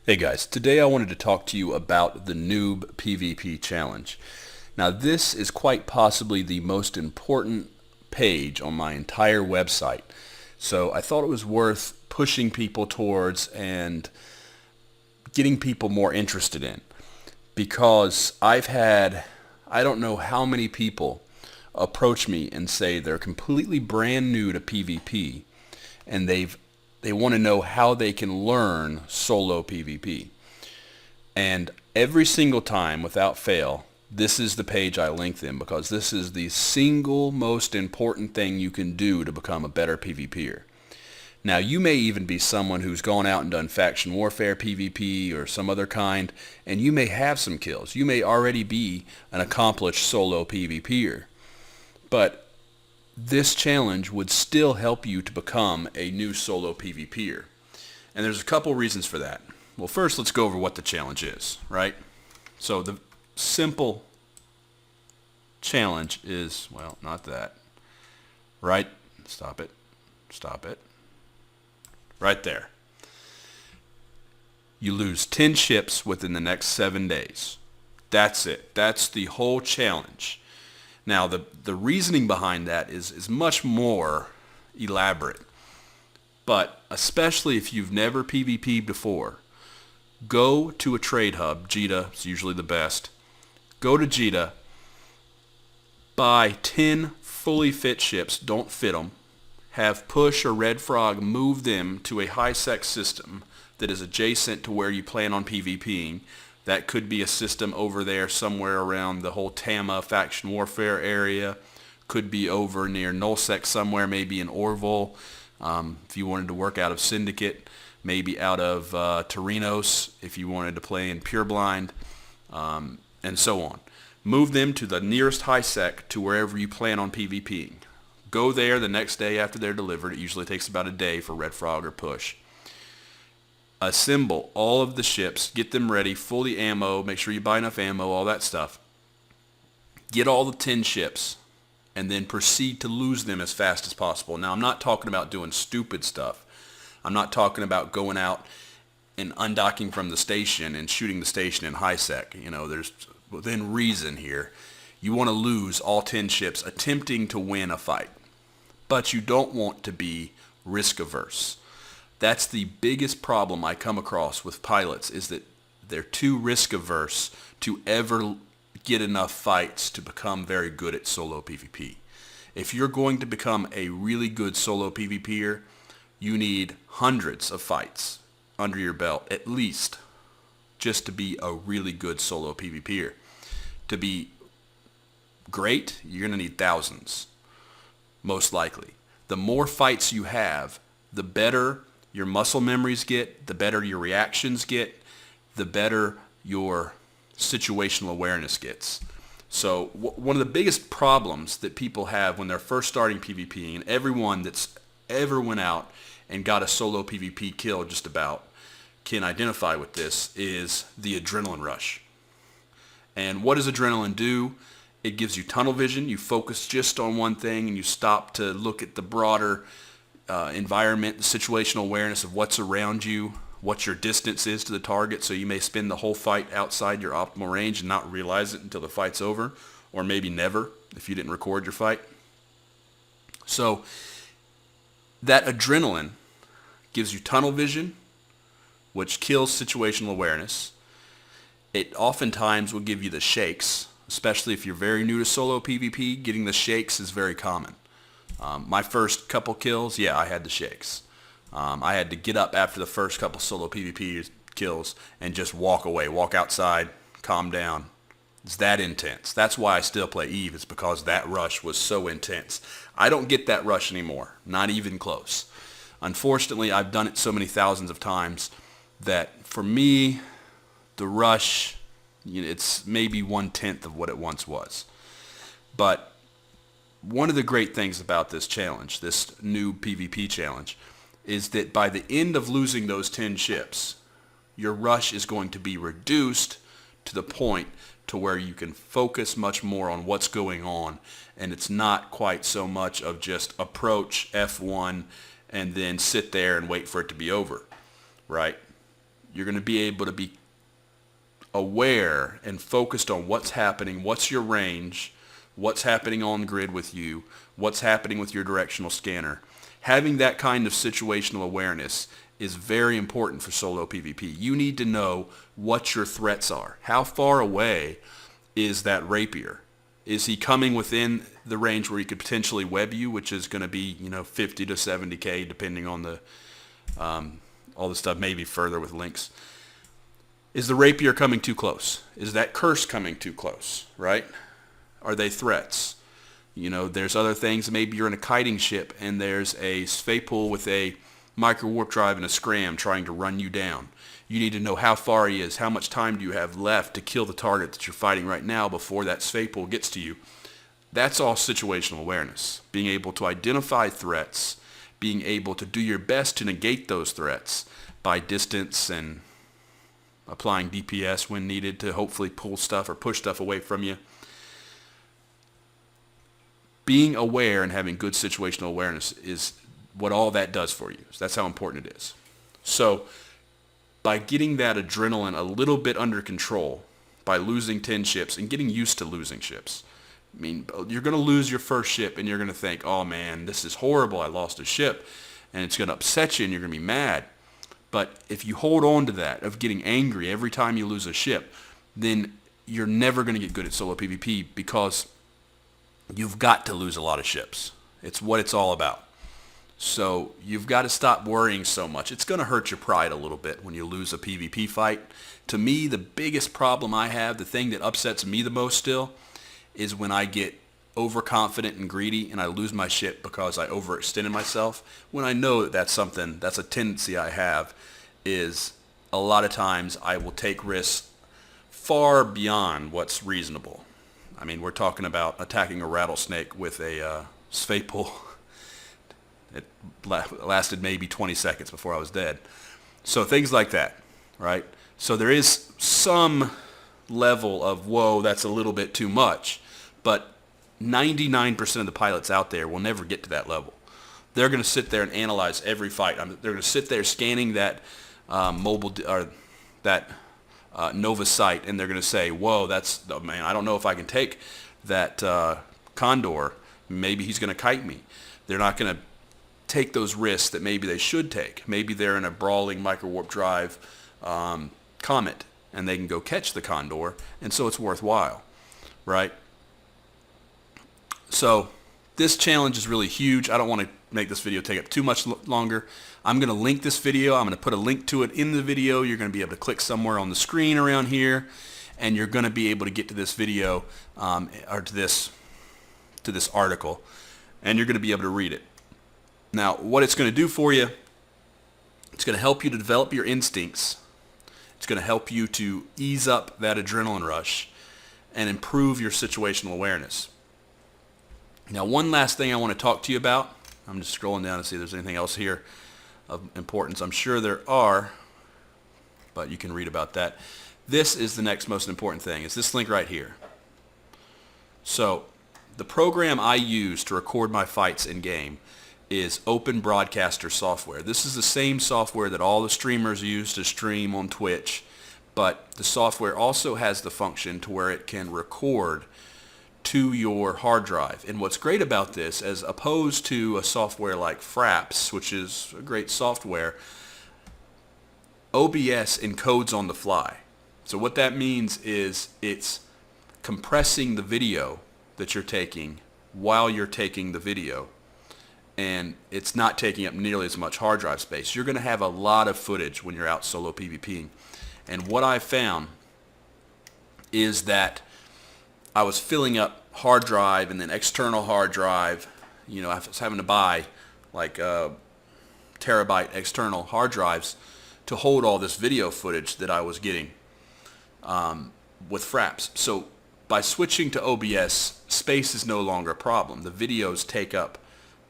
Hey guys, today I wanted to talk to you about the Noob PVP challenge. Now this is quite possibly the most important page on my entire website. So I thought it was worth pushing people towards and getting people more interested in. Because I've had, I don't know how many people approach me and say they're completely brand new to PvP and they want to know how they can learn solo PvP. And every single time, without fail, this is the page I link them because this is the single most important thing you can do to become a better PvPer. Now, you may even be someone who's gone out and done faction warfare PvP or some other kind, and you may have some kills. You may already be an accomplished solo PvPer. But this challenge would still help you to become a new solo PvPer. And there's a couple reasons for that. Well, first, let's go over what the challenge is, right? So the simple challenge is, well, not that. Right? Stop it. Stop it. Right there. You lose 10 ships within the next 7 days. That's it. That's the whole challenge. Now, the reasoning behind that is much more elaborate. But especially if you've never PvP'd before, go to a trade hub. Jita is usually the best. Go to Jita, buy 10 fully fit ships. Don't fit them. Have Push or Red Frog move them to a high-sec system that is adjacent to where you plan on PvPing. That could be a system over there somewhere around the whole Tama faction warfare area. Could be over near Nullsec somewhere, maybe in Orville. If you wanted to work out of Syndicate, maybe out of Torinos if you wanted to play in Pureblind, and so on. Move them to the nearest high sec to wherever you plan on PvPing. Go there the next day after they're delivered. It usually takes about a day for Red Frog or Push. Assemble all of the ships, get them ready, fully ammo, make sure you buy enough ammo, all that stuff. Get all the 10 ships, and then proceed to lose them as fast as possible. Now, I'm not talking about doing stupid stuff. I'm not talking about going out and undocking from the station and shooting the station in high sec. You know, there's within reason here. You want to lose all 10 ships attempting to win a fight. But you don't want to be risk averse. That's the biggest problem I come across with pilots, is that they're too risk averse to ever get enough fights to become very good at solo PvP. If you're going to become a really good solo PvPer, you need hundreds of fights under your belt, at least, just to be a really good solo PvPer. To be great, you're going to need thousands, most likely. The more fights you have, the better your muscle memories get, the better your reactions get, the better your situational awareness gets. So one of the biggest problems that people have when they're first starting PvP, and everyone that's ever went out and got a solo PvP kill just about can identify with this, is the adrenaline rush. And what does adrenaline do? It gives you tunnel vision. You focus just on one thing and you stop to look at the broader environment, the situational awareness of what's around you, what your distance is to the target. So you may spend the whole fight outside your optimal range and not realize it until the fight's over, or maybe never if you didn't record your fight. So that adrenaline gives you tunnel vision, which kills situational awareness. It oftentimes will give you the shakes, especially if you're very new to solo PvP. Getting the shakes is very common. My first couple kills, yeah, I had the shakes. I had to get up after the first couple solo PvP kills and just walk away, walk outside, calm down. It's that intense. That's why I still play Eve. It's because that rush was so intense. I don't get that rush anymore, not even close. Unfortunately, I've done it so many thousands of times that for me, the rush, it's maybe 1/10 of what it once was. But one of the great things about this challenge, this new PvP challenge, is that by the end of losing those 10 ships, your rush is going to be reduced to the point to where you can focus much more on what's going on, and it's not quite so much of just approach F1 and then sit there and wait for it to be over, right? You're going to be able to be aware and focused on what's happening, what's your range, what's happening on grid with you, what's happening with your directional scanner. Having that kind of situational awareness is very important for solo PvP. You need to know what your threats are. How far away is that rapier? Is he coming within the range where he could potentially web you, which is going to be, 50 to 70k, depending on the all the stuff, maybe further with links. Is the rapier coming too close? Is that curse coming too close, right? Are they threats? There's other things. Maybe you're in a kiting ship and there's a Svaypool with a micro warp drive and a scram trying to run you down. You need to know how far he is, how much time do you have left to kill the target that you're fighting right now before that Svaypool gets to you. That's all situational awareness. Being able to identify threats, being able to do your best to negate those threats by distance and applying DPS when needed to hopefully pull stuff or push stuff away from you. Being aware and having good situational awareness is what all that does for you. So that's how important it is. So by getting that adrenaline a little bit under control, by losing 10 ships and getting used to losing ships. I mean, you're going to lose your first ship and you're going to think, oh man, this is horrible, I lost a ship. And it's going to upset you and you're going to be mad. But if you hold on to that, of getting angry every time you lose a ship, then you're never going to get good at solo PvP because you've got to lose a lot of ships. It's what it's all about. So you've got to stop worrying so much. It's going to hurt your pride a little bit when you lose a PvP fight. To me, the biggest problem I have, the thing that upsets me the most still, is when I get overconfident and greedy and I lose my ship because I overextended myself. When I know that that's a tendency I have, is a lot of times I will take risks far beyond what's reasonable. I mean, we're talking about attacking a rattlesnake with a Svaypool. It lasted maybe 20 seconds before I was dead. So things like that, right? So there is some level of, whoa, that's a little bit too much. But 99% of the pilots out there will never get to that level. They're going to sit there and analyze every fight. They're going to sit there scanning that Nova site, and they're going to say, whoa, man, I don't know if I can take that Condor. Maybe he's going to kite me. They're not going to take those risks that maybe they should take. Maybe they're in a brawling micro warp drive Comet, and they can go catch the Condor, and so it's worthwhile, right? So this challenge is really huge. I don't want to make this video take up too much longer. I'm going to link this video. I'm going to put a link to it in the video. You're going to be able to click somewhere on the screen around here, and you're going to be able to get to this video or to this article, and you're going to be able to read it. Now, what it's going to do for you, it's going to help you to develop your instincts. It's going to help you to ease up that adrenaline rush and improve your situational awareness. Now, one last thing I want to talk to you about. I'm just scrolling down to see if there's anything else here of importance. I'm sure there are, but you can read about that. This is the next most important thing. It's this link right here. So the program I use to record my fights in game is Open Broadcaster software. This is the same software that all the streamers use to stream on Twitch, but the software also has the function to where it can record to your hard drive. And what's great about this, as opposed to a software like Fraps, which is a great software, OBS encodes on the fly. So what that means is it's compressing the video that you're taking while you're taking the video, and it's not taking up nearly as much hard drive space. You're going to have a lot of footage when you're out solo PvPing. And what I found is that I was filling up hard drive and then external hard drive. I was having to buy like terabyte external hard drives to hold all this video footage that I was getting with Fraps. So by switching to OBS, space is no longer a problem. The videos take up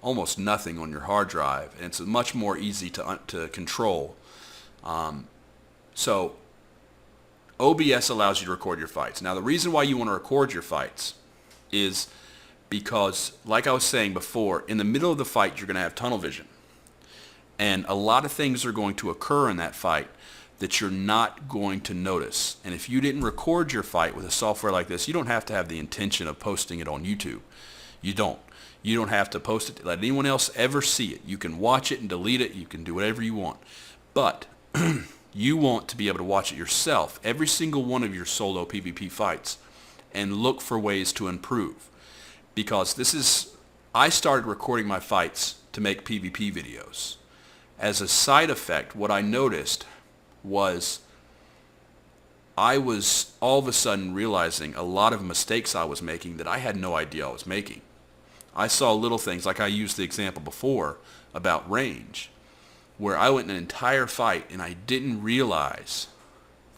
almost nothing on your hard drive, and it's much more easy to control. So OBS allows you to record your fights. Now, the reason why you want to record your fights is because, like I was saying before, in the middle of the fight, you're going to have tunnel vision. And a lot of things are going to occur in that fight that you're not going to notice. And if you didn't record your fight with a software like this, you don't have to have the intention of posting it on YouTube. You don't. You don't have to post it to let anyone else ever see it. You can watch it and delete it. You can do whatever you want. But you want to be able to watch it yourself, every single one of your solo PvP fights, and look for ways to improve. Because I started recording my fights to make PvP videos. As a side effect, what I noticed was I was all of a sudden realizing a lot of mistakes I was making that I had no idea I was making. I saw little things, like I used the example before about range, where I went an entire fight and I didn't realize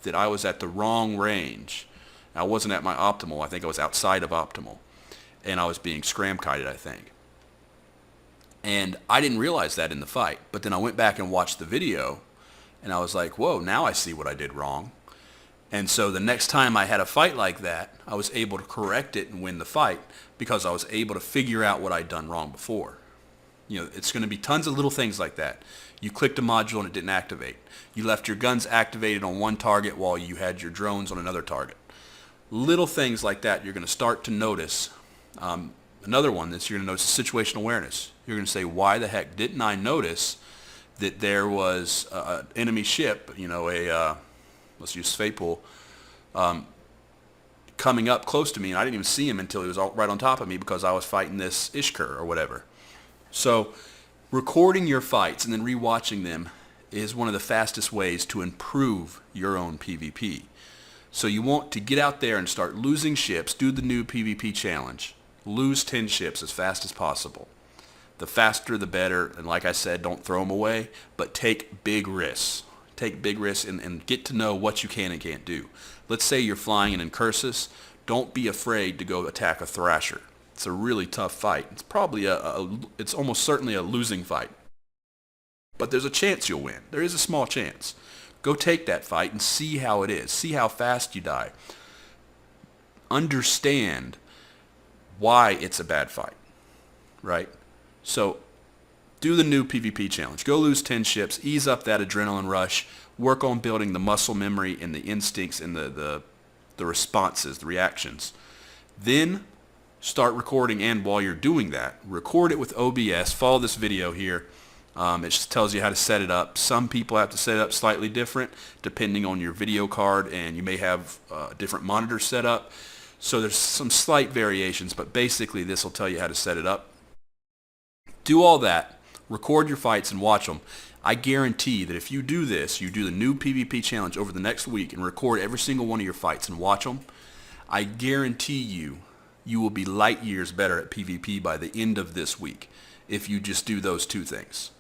that I was at the wrong range. I wasn't at my optimal. I think I was outside of optimal. And I was being scram-kited, I think. And I didn't realize that in the fight. But then I went back and watched the video, and I was like, whoa, now I see what I did wrong. And so the next time I had a fight like that, I was able to correct it and win the fight because I was able to figure out what I'd done wrong before. You know, it's going to be tons of little things like that. You clicked a module and it didn't activate. You left your guns activated on one target while you had your drones on another target. Little things like that you're going to start to notice. Another one that you're going to notice is situational awareness. You're going to say, why the heck didn't I notice that there was an enemy ship, you know, let's use Fatepool, coming up close to me, and I didn't even see him until he was right on top of me because I was fighting this Ishkur or whatever. So recording your fights and then rewatching them is one of the fastest ways to improve your own PvP. So you want to get out there and start losing ships, do the Noob PVP challenge. Lose 10 ships as fast as possible. The faster the better, and like I said, don't throw them away, but take big risks. Take big risks and get to know what you can and can't do. Let's say you're flying in Incursus. Don't be afraid to go attack a Thrasher. It's a really tough fight. It's probably it's almost certainly a losing fight. But there's a chance you'll win. There is a small chance. Go take that fight and see how it is. See how fast you die. Understand why it's a bad fight, right? So do the Noob PVP challenge. Go lose 10 ships. Ease up that adrenaline rush. Work on building the muscle memory and the instincts and the responses, the reactions. Then start recording, and while you're doing that, record it with OBS. Follow this video here. It just tells you how to set it up. Some people have to set it up slightly different depending on your video card, and you may have a different monitor set up. So there's some slight variations, but basically this will tell you how to set it up. Do all that, record your fights and watch them. I guarantee that if you do this, you do the Noob PVP challenge over the next week and record every single one of your fights and watch them, I guarantee you will be light years better at PvP by the end of this week if you just do those two things.